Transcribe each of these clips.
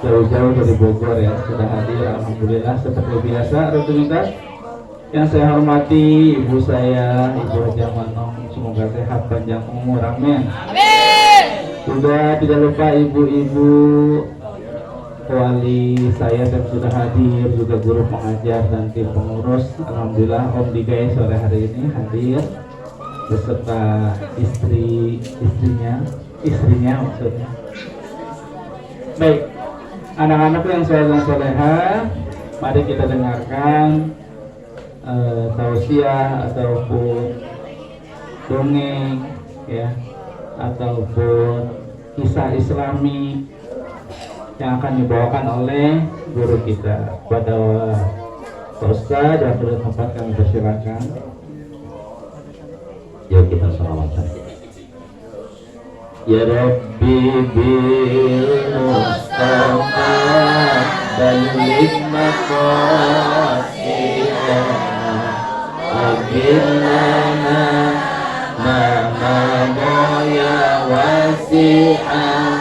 jauh-jauh dari Bogor ya sudah hadir, alhamdulillah seperti biasa rutinitas. Yang saya hormati ibu saya, Ibu Haja Manong, semoga sehat panjang umur, amin. Sudah tidak lupa ibu-ibu wali saya dan sudah hadir, juga guru pengajar dan tim pengurus. Alhamdulillah Om Digai sore hari ini hadir beserta istrinya maksudnya. Baik, anak-anakku yang soleh dan soleha, mari kita dengarkan tausiah ataupun dongeng ya, ataupun kisah Islami yang akan dibawakan oleh guru kita. Pada Pak Ustaz dan pada tempat kami persilakan. Yuk kita salawat saja. Ya Rabbi bil Mustafa balligh maqasidana Abilana ya wasi'an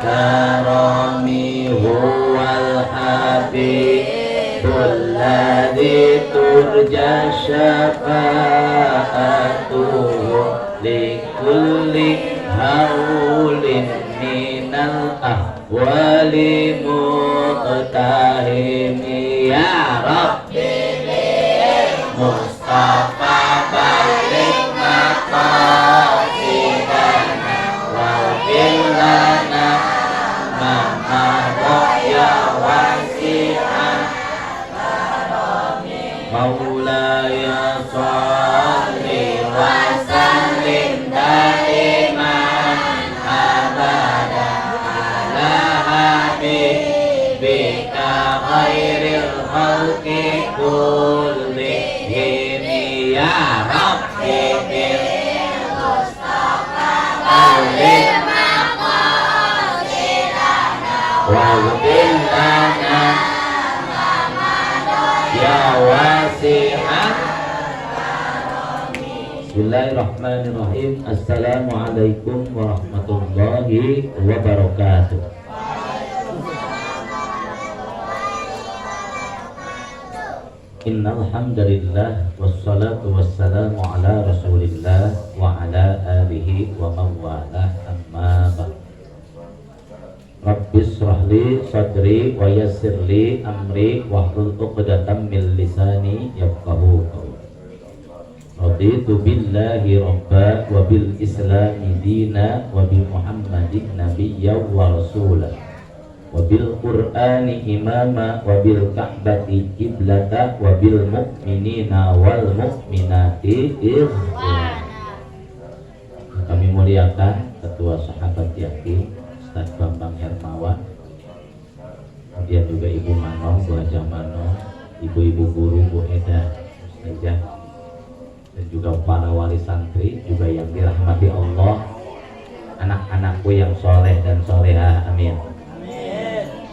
karami huwal habibul ladzi turja syafa'atuhu likulli haulin minal ahwali muqtahimi ya Rabbi Mustafa balik maqasidana wafil lana ya wasi'an maulaya salli wa sallim daiman abada ala habibika khairil khalqi kullihim ya Rabbi bil Mustafa balik wa'udin lana ya wasi'an. Bismillahirrahmanirrahim. Assalamualaikum warahmatullahi wabarakatuh. Innal hamdalillah wassalatu wassalamu ala rasulillah wa ala alihi wa man walah, amma ba'd. Rabbis shrahli sadri wa yassirli amri wahlul 'uqdatam min lisani yafqahu qawli. Raditu billahi rabba wa bil islami dina wa bi Muhammadin nabiyya wa rasula wa bil qur'ani imama wa bil ka'bati qiblata wa bil mu'minina wal mu'minati ikhwana. Kami muliakan Ketua Sahabat Yakin Ustaz Bambang Hermawan, kemudian juga Ibu Manong, Bu Haja Manong, ibu-ibu guru, Bu Eda, Ustazah, dan juga para wali santri juga yang dirahmati Allah, anak-anakku yang soleh dan soleha, amin.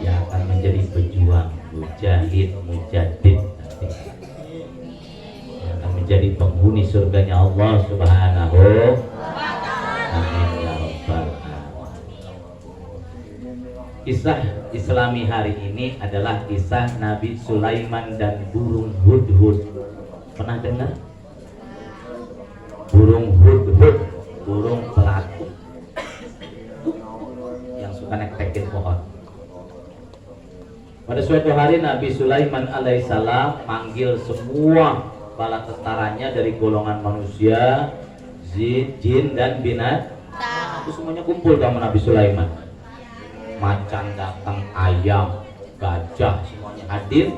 Yang akan menjadi pejuang, mujahid, mujadid nanti, yang akan menjadi penghuni surganya Allah Subhanahu wa ta'ala, amin ya rabbal alamin. Kisah Islami hari ini adalah kisah Nabi Sulaiman dan burung hudhud. Pernah dengar? Burung hudhud, burung pelatuk yang suka nektekin pohon. Pada suatu hari Nabi Sulaiman alaihissalam manggil semua bala tentaranya dari golongan manusia, jin dan binatang. Itu semuanya kumpul sama Nabi Sulaiman. Macan datang, ayam, gajah, semuanya hadir.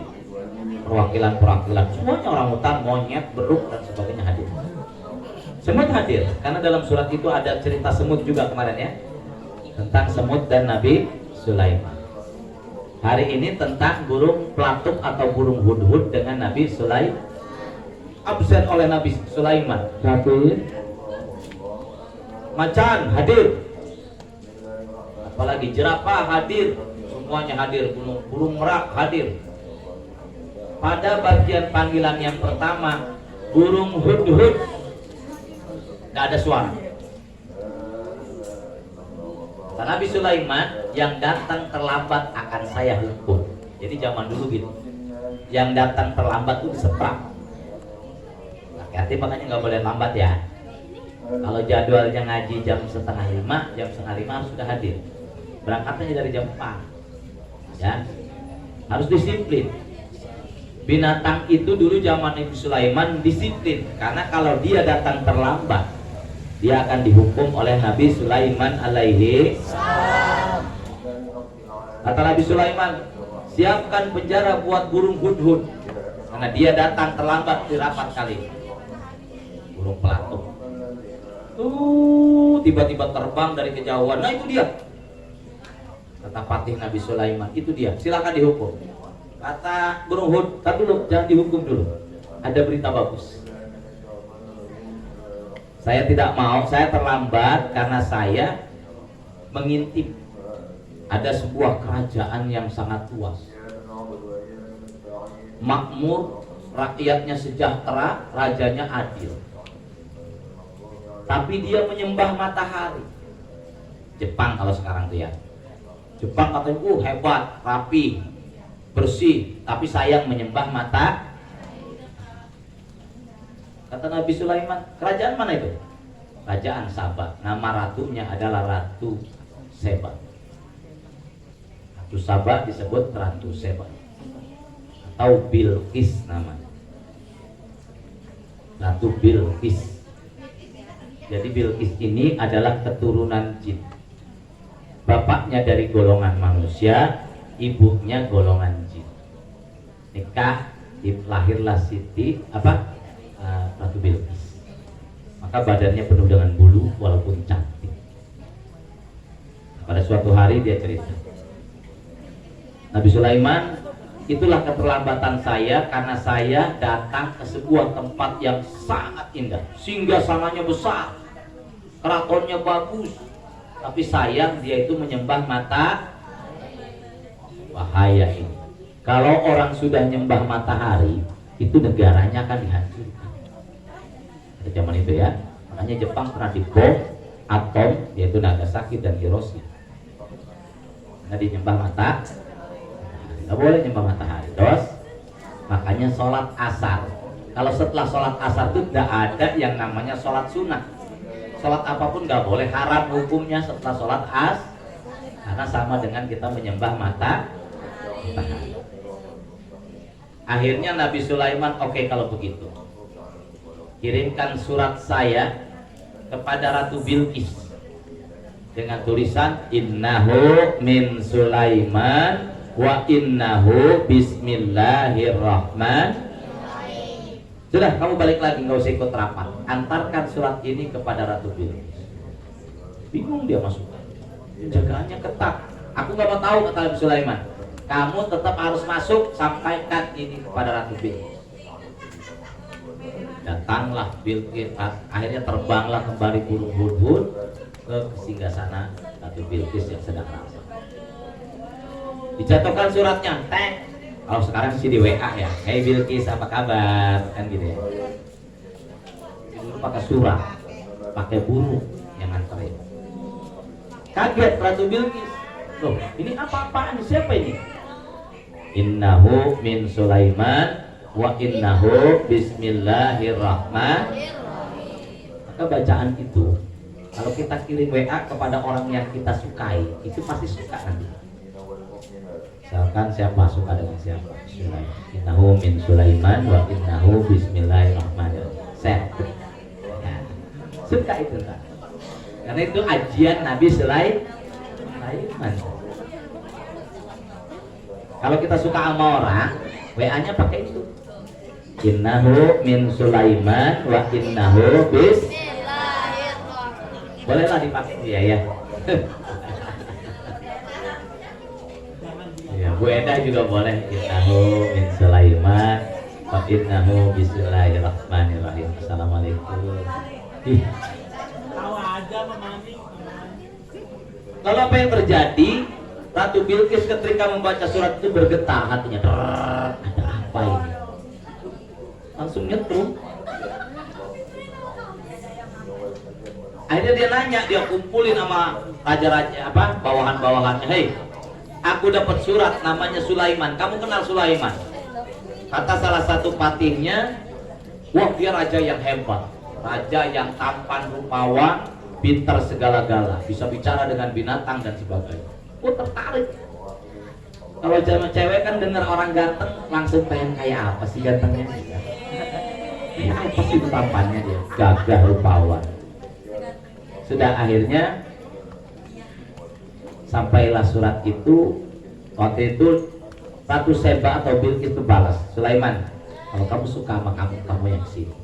Perwakilan-perwakilan, semuanya orang hutan, monyet, beruk dan sebagainya hadir. Semut hadir, karena dalam surat itu ada cerita semut juga kemarin ya, tentang semut dan Nabi Sulaiman. Hari ini tentang burung pelatuk atau burung hudhud dengan Nabi Sulaiman. Absen oleh Nabi Sulaiman. Hadir. Macan hadir. Apalagi jerapah hadir. Semuanya hadir. Burung merak hadir. Pada bagian panggilan yang pertama, burung hudhud, tidak ada suara. Nabi Sulaiman, yang datang terlambat akan saya hukum. Jadi zaman dulu gitu, yang datang terlambat itu diseprang. Hati-hati makanya nggak boleh lambat ya. Kalau jadwalnya ngaji jam 4:30, jam 4:30 harus sudah hadir. Berangkatnya dari jam 4. Ya, harus disiplin. Binatang itu dulu zaman Nabi Sulaiman disiplin, karena kalau dia datang terlambat, dia akan dihukum oleh Nabi Sulaiman alaihi salam. Kata Nabi Sulaiman, siapkan penjara buat burung hudhud, karena dia datang terlambat di rapat kali. Burung pelatuk tiba-tiba terbang dari kejauhan. Nah itu dia, kata patih Nabi Sulaiman, itu dia, silakan dihukum. Kata burung hud, tar dulu, jangan dihukum dulu, ada berita bagus. Saya tidak mau, saya terlambat karena saya mengintip ada sebuah kerajaan yang sangat luas, makmur, rakyatnya sejahtera, rajanya adil, tapi dia menyembah matahari. Jepang kalau sekarang tuh ya, Jepang katanya hebat, rapi, bersih, tapi sayang menyembah mata. Kata Nabi Sulaiman, kerajaan mana itu? Kerajaan Sabah. Nama ratunya adalah Ratu Seba. Ratu Sabah disebut Ratu Seba atau Bilqis namanya. Ratu Bilqis. Jadi Bilqis ini adalah keturunan jin. Bapaknya dari golongan manusia, ibunya golongan jin. Nikah, lahirlah Siti Ratu Bilqis. Maka badannya penuh dengan bulu walaupun cantik. Pada suatu hari dia cerita, Nabi Sulaiman, itulah keterlambatan saya karena saya datang ke sebuah tempat yang sangat indah. Singgasananya besar, keratonnya bagus, tapi sayang dia itu menyembah mata. Bahaya ini. Kalau orang sudah menyembah matahari, itu negaranya akan dihancurkan. Pada zaman itu ya, makanya Jepang pernah dibom atom, yaitu Nagasaki dan Hiroshima. Karena dinyembah mata, nggak boleh nyembah matahari. Terus, makanya sholat asar. Kalau setelah sholat asar itu tidak ada yang namanya sholat sunnah. Sholat apapun nggak boleh, haram hukumnya setelah sholat karena sama dengan kita menyembah matahari. Akhirnya Nabi Sulaiman, oke, kalau begitu, kirimkan surat saya kepada Ratu Bilqis dengan tulisan innahu min Sulaiman wa innahu bismillahirrahmanirrahim. Sudah, kamu balik lagi, nggak usah ikut rapat. Antarkan surat ini kepada Ratu Bilqis. Bingung dia masuk, penjagaannya ketat. Aku nggak mau tahu, kata Nabi Sulaiman. Kamu tetap harus masuk, sampaikan ini kepada Ratu Bilqis. Datanglah Bilqis, akhirnya terbanglah kembali burung hudhud ke singgasana Ratu Bilqis yang sedang rapat. Dijatuhkan suratnya, teng. Kalau sekarang sih di WA ya, hey Bilqis apa kabar, kan gitu ya. Dulu pakai surat, pakai burung yang nganterin. Kaget Ratu Bilqis, loh ini apa-apaan, siapa ini? Innahu min Sulaiman wa innahu bismillahirrahmanirrahim. Maka bacaan itu kalau kita kirim WA kepada orang yang kita sukai, itu pasti suka nanti. Misalkan siapa suka dengan siapa, innahu min Sulaiman wa innahu bismillahirrahmanirrahim. Saya suka itu kan? Karena itu ajian Nabi Sulaiman. Kalau kita suka sama orang, WA-nya pakai itu. Innahu min Sulaiman wa innahu bismillahirrahmanirrahim. Bolehlah dipakai dia ya. Ya, Bu Eda juga boleh. Innahu min Sulaiman wa innahu bismillahirrahmanirrahim. Assalamualaikum. Kalau apa yang terjadi, Ratu Bilqis ketika membaca surat itu bergetar hatinya. Ada apa ini? Langsung nyetrum. Akhirnya dia nanya, dia kumpulin sama raja-raja apa bawahan-bawahannya, hei, aku dapat surat namanya Sulaiman, kamu kenal Sulaiman? Kata salah satu patihnya, wah dia raja yang hebat, raja yang tampan rupawan, pintar segala-gala, bisa bicara dengan binatang dan sebagainya. Oh tertarik. Kalau zaman cewek kan dengar orang ganteng langsung pengen kayak apa sih gantengnya? Kayak apa sih tampannya dia? Gagah rupawan. Sudah akhirnya sampailah surat itu. Waktu itu Ratu Seba atau Bilqis itu balas, Sulaiman, kalau kamu suka sama kamu yang sini.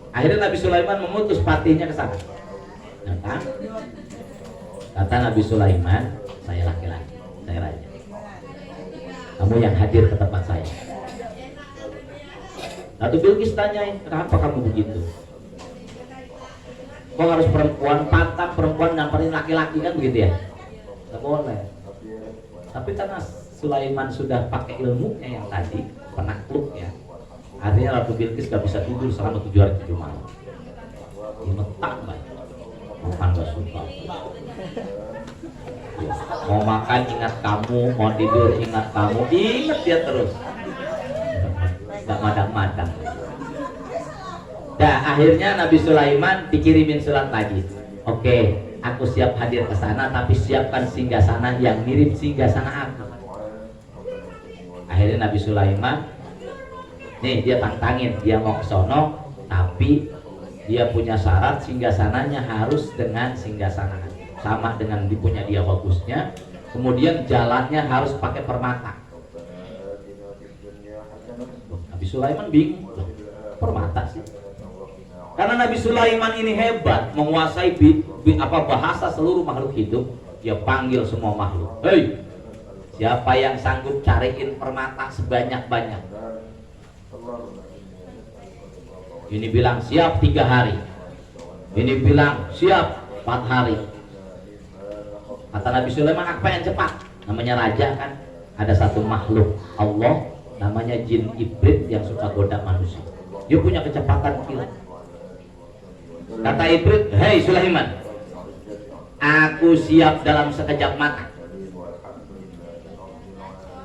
Akhirnya Nabi Sulaiman memutus patihnya ke sana. Datang. Kata Nabi Sulaiman, saya laki-laki, saya raja. Kamu yang hadir ke tempat saya. Ratu Bilqis tanyain, kenapa kamu begitu? Kok harus perempuan, patah perempuan nyamperin laki-laki kan begitu ya? Tidak boleh. Tapi karena Sulaiman sudah pakai ilmunya yang tadi, penakluk ya, akhirnya Ratu Bilqis gak bisa tidur selama 7 hari 7 malam. Gemetar banget. Makan gak suka. Mau makan ingat kamu, mau tidur ingat kamu, ingat dia terus. Gak madang-madang. Nah akhirnya Nabi Sulaiman dikirimin surat lagi. Oke, aku siap hadir ke sana, tapi siapkan singgasana yang mirip singgasana aku. Akhirnya Nabi Sulaiman, nih dia tantangin, dia mau ke sono, tapi dia punya syarat singgasananya harus dengan singgasana sama dengan dipunya dia bagusnya. Kemudian jalannya harus pakai permata. Nabi Sulaiman bingung, permata sih. Karena Nabi Sulaiman ini hebat, menguasai bahasa seluruh makhluk hidup. Dia panggil semua makhluk, hei, siapa yang sanggup cariin permata sebanyak-banyak? Ini bilang siap 3 hari, ini bilang siap 4 hari. Kata Nabi Sulaiman, apa yang cepat? Namanya raja kan, ada satu makhluk Allah namanya jin iblis yang suka goda manusia. Dia punya kecepatan kilat. Kata iblis, hei Sulaiman, aku siap dalam sekejap mata.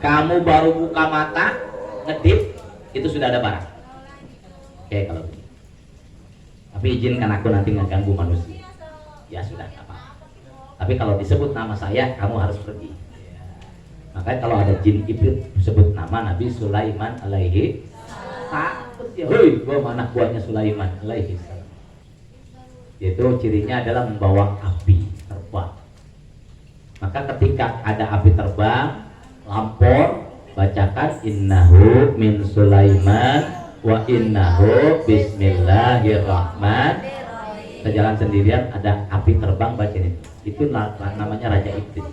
Kamu baru buka mata, ngedip, itu sudah ada barang. Oke kalau begitu. Tapi izinkan aku nanti ngeganggu manusia. Ya sudah, apa. Tapi kalau disebut nama saya, kamu harus pergi. Makanya kalau ada jin iblis sebut nama Nabi Sulaiman alaihi, takut dia. Hei, gua anak buahnya Sulaiman alaihi salam. Itu cirinya adalah membawa api terbang. Maka ketika ada api terbang, lampor, bacakan innahu min Sulaiman wa innahu bismillahirrahmanirrahim. Sejalan sendirian ada api terbang, baca ini. Itu namanya Raja Iblis,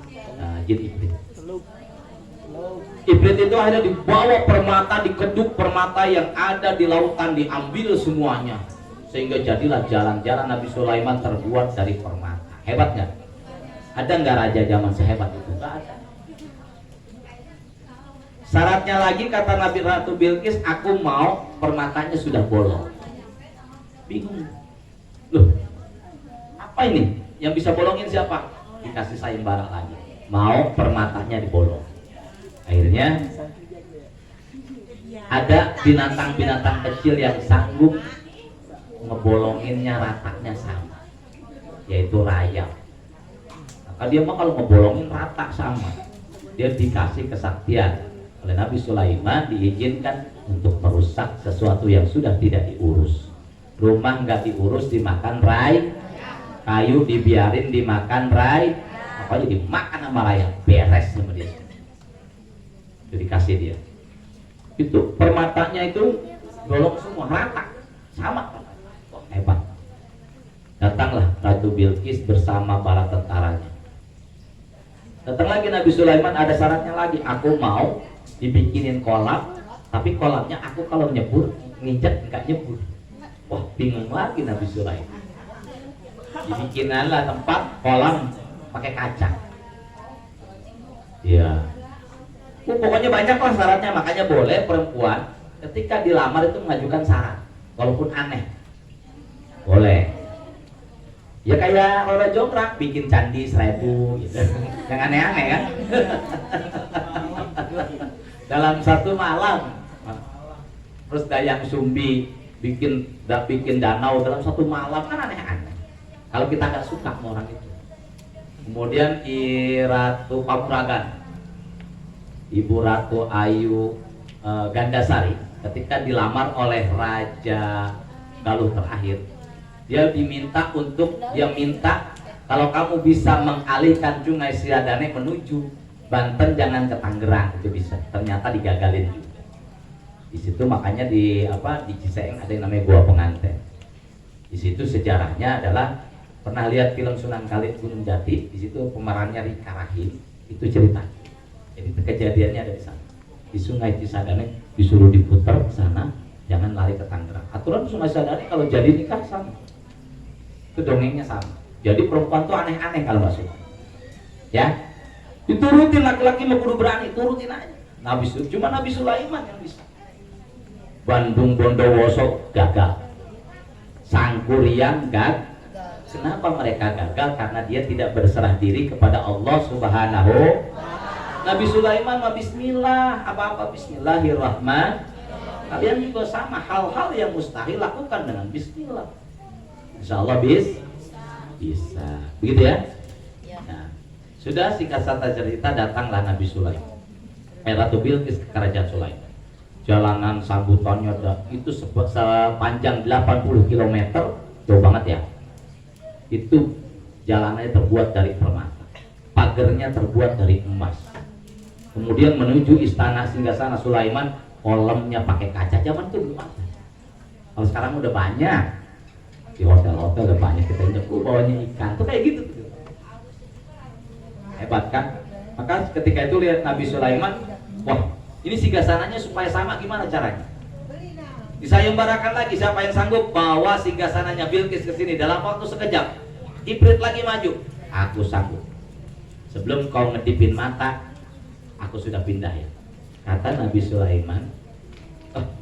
jin Iblis. Iblis itu akhirnya dibawa permata, dikeduk permata yang ada di lautan, diambil semuanya. Sehingga jadilah jalan-jalan Nabi Sulaiman terbuat dari permata. Hebat nggak? Ada nggak raja zaman sehebat itu? Nggak ada. Syaratnya lagi kata Nabi Ratu Bilqis, aku mau permatanya sudah bolong. Bingung. Loh, apa ini? Yang bisa bolongin siapa? Dikasih sayembara lagi. Mau permatanya dibolong. Akhirnya ada binatang-binatang kecil yang sanggup ngebolonginnya ratanya sama, yaitu rayap. Maka dia mah kalau ngebolongin rata sama, dia dikasih kesaktian oleh Nabi Sulaiman, diizinkan untuk merusak sesuatu yang sudah tidak diurus. Rumah nggak diurus dimakan ray, kayu dibiarin dimakan ray, apa jadi dimakan sama rayap, beres sama dia. Itu dikasih dia. Itu permatanya itu bolong semua, rata sama. Hebat. Datanglah Ratu Bilqis bersama para tentaranya. Datang lagi Nabi Sulaiman, ada syaratnya lagi. Aku mau dibikinin kolam, tapi kolamnya aku kalau nyebur nginjak enggak nyebur. Wah, bingung lagi Nabi Sulaiman. Dibikinanlah tempat kolam pakai kaca. Ya. Pokoknya banyak lah syaratnya, makanya boleh perempuan ketika dilamar itu mengajukan syarat, walaupun aneh. boleh. Ya kayak Roro Jonggrang bikin candi 1000 gitu. Yang aneh-aneh kan. Dalam satu malam. Terus Dayang Sumbi bikin danau dalam satu malam, kan aneh-aneh. Kalau kita nggak suka sama orang itu. Kemudian Ratu Pamuragan, Ibu Ratu Ayu Gandasari, ketika dilamar oleh Raja Galuh terakhir, dia minta kalau kamu bisa mengalihkan Sungai Cisadane menuju Banten, jangan ke Tangerang, itu bisa. Ternyata digagalin juga. Di situ makanya di Ciseeng ada yang namanya Gua Penganten. Di situ sejarahnya adalah, pernah lihat film Sunan Khalid Gunung Jati, di situ pemerannya Rika Rahim, itu cerita. Jadi kejadiannya ada di sana. Di Sungai Cisadane disuruh diputar ke sana, jangan lari ke Tangerang. Aturan Sungai Cisadane kalau jadi nikah sama. Itu dongengnya sama. Jadi perempuan tuh aneh-aneh kalau nggak suka. Ya, diturutin, laki-laki mau kudu berani, turutin aja. Cuma Nabi Sulaiman yang bisa. Bandung Bondowoso gagal, Sangkuriang gagal. Kenapa mereka gagal? Karena dia tidak berserah diri kepada Allah Subhanahu. Nabi Sulaiman mah bismillah, apa-apa bismillahirrahmanirrahim. Kalian juga sama, hal-hal yang mustahil lakukan dengan bismillah. Insya Allah bisa. Begitu ya? Nah, sudah singkat kata cerita, datanglah Nabi Sulaiman. Ratu Bilqis ke kerajaan Sulaiman. Jalanan sambutannya itu sepanjang 80 km, jauh banget ya. Itu jalanannya terbuat dari permata, pagernya terbuat dari emas. Kemudian menuju istana singgasana Sulaiman, kolamnya pakai kaca. Zaman itu belum ada. Kalau sekarang udah banyak, di hotel-hotel udah banyak, kita injak bawahnya ikan, tuh kayak gitu. Hebat kan? Maka ketika itu lihat Nabi Sulaiman, wah, ini singgasananya supaya sama, gimana caranya? Disayembarakan lagi, siapa yang sanggup bawa singgasananya Bilqis ke sini dalam waktu sekejap. Ibrit lagi maju, aku sanggup. Sebelum kau ngedipin mata, aku sudah pindah ya. Kata Nabi Sulaiman,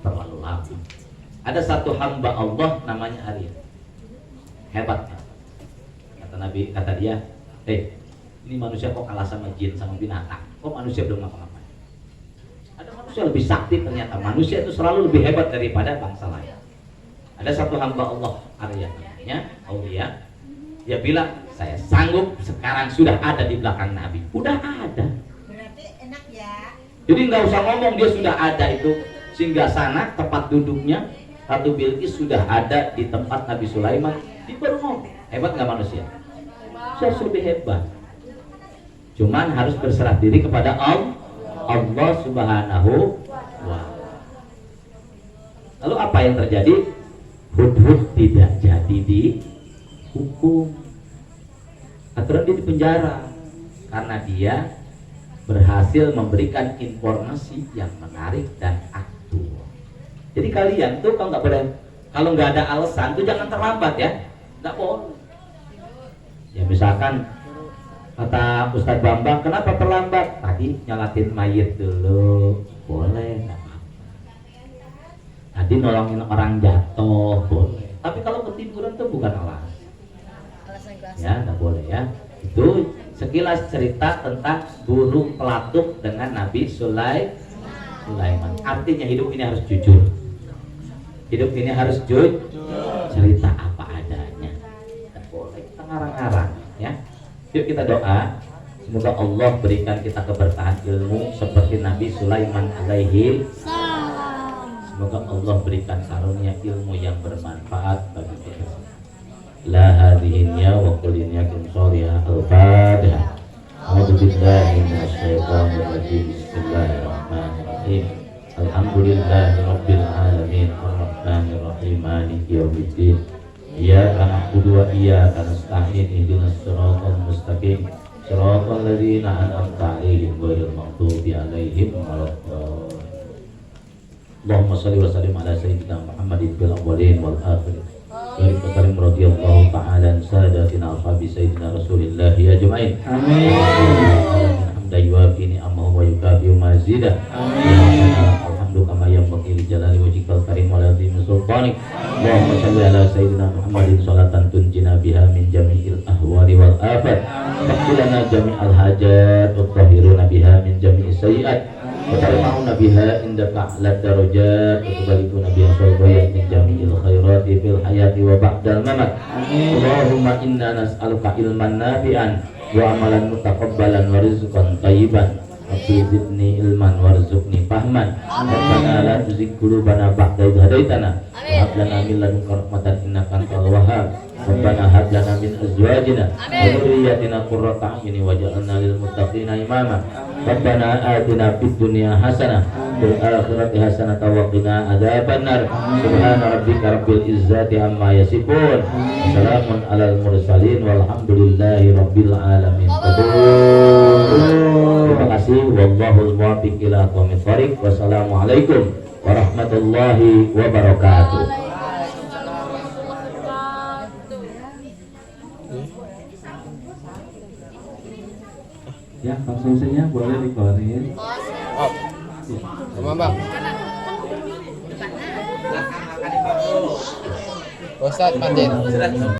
terlalu lama. Ada satu hamba Allah namanya Arya, hebat. Kata dia, ini manusia kok kalah sama jin, sama binatang. Kok manusia belum ngapa-ngapain? Ada manusia lebih sakti ternyata. Manusia itu selalu lebih hebat daripada bangsa lain. Ada satu hamba Allah, Arya namanya, Aulia. Dia bilang, saya sanggup, sekarang sudah ada di belakang Nabi. Udah ada. Berarti enak ya. Jadi nggak usah ngomong, dia sudah ada itu. Singgasana, tempat duduknya Ratu Bilqis sudah ada di tempat Nabi Sulaiman. Dia baru ngomong. Hebat nggak manusia? Saya lebih hebat. Cuman harus berserah diri kepada Allah Subhanahu wa ta'ala. Lalu apa yang terjadi? Hudhud tidak jadi dihukum. Aturan dia dipenjara karena dia berhasil memberikan informasi yang menarik dan aktual. Jadi kalian tuh kalau nggak ada alasan tuh jangan terlambat ya. Nggak boleh. Ya misalkan kata Ustadz Bambang, kenapa terlambat? Tadi nyalatin mayit dulu, boleh, nggak apa-apa. Tadi nolongin orang jatuh, boleh. Tapi kalau ketiduran tuh bukan alasan. Ya, nggak boleh ya. Itu sekilas cerita tentang burung pelatuk dengan Nabi Sulaiman. Artinya hidup ini harus jujur. Hidup ini harus jujur. Cerita apa adanya. Nggak boleh kita ngarang-ngarang ya. Yuk kita doa, semoga Allah berikan kita keberkahan ilmu seperti Nabi Sulaiman alaihi salam. Semoga Allah berikan karunia ilmu yang bermanfaat bagi kita. La hadhihi wa qulinya kum shoriya al-fatihah. A'udzu billahi minasyaitonir rajim. Bismillahirrahmanirrahim. Alhamdulillahi rabbil alamin arrahmanir rahim maliki yaumiddin. Iyyaka na'budu wa iyyaka nasta'in ihdinas siratal mustaqim siratal ladzina an'amta 'alaihim ghairil maghdubi 'alaihim waladdallin. Allahumma shalli wa sallim ala sayyidina Muhammadin fil awwalin wal akhirin. Barik wa sallim radhiyallahu ta'ala an sadatina ashabi sayyidina Rasulillah ajma'in. Amin. Hamdan yuwafi ni'amahu wa yukafi mazidah. Amin. hamdu kama yanbaghi li jalali wajhikal karim wa li 'azimi sultanik. Allahumma shalli ala sayyidina Muhammadin sholatan tunjina biha min jami'il ahwali wal afat. Waqtilana jami'al hajat wa tahhiruna biha min jami'is sayyi'at. Wa tarfa'una biha indaka a'la darajat wa tubalikuna biha salbayat min jami'il khairati fil hayati wa ba'dal mamat. Allahumma inna nas'aluka ilman nafi'an wa amalan mutaqabbalan wa rizqan thayyiban. Rabbi zidni ilman warzuqni fahman. Rabbana la tuzigh qulubana ba'da idh hadaitana wa hab lana min ladunka rahmatan innaka antal wahhab. Rabbana hab lana min azwajina wa dhurriyyatina qurrata a'yunin waj'alna lil muttaqina imama. Rabbana atina fid dunya hasanah fil akhirati hasanah wa qina adzabannar. Subhana rabbika rabbil izzati amma yasifun. Salamun alal mursalin walhamdulillahi rabbil alamin. Terima kasih. Wallahul muwaffiq ila aqwamit thoriq. Wassalamualaikum warahmatullahi wabarakatuh. Ya, konsumsinya boleh dikeluarin. Oh, sama bang. Ustadz Patin.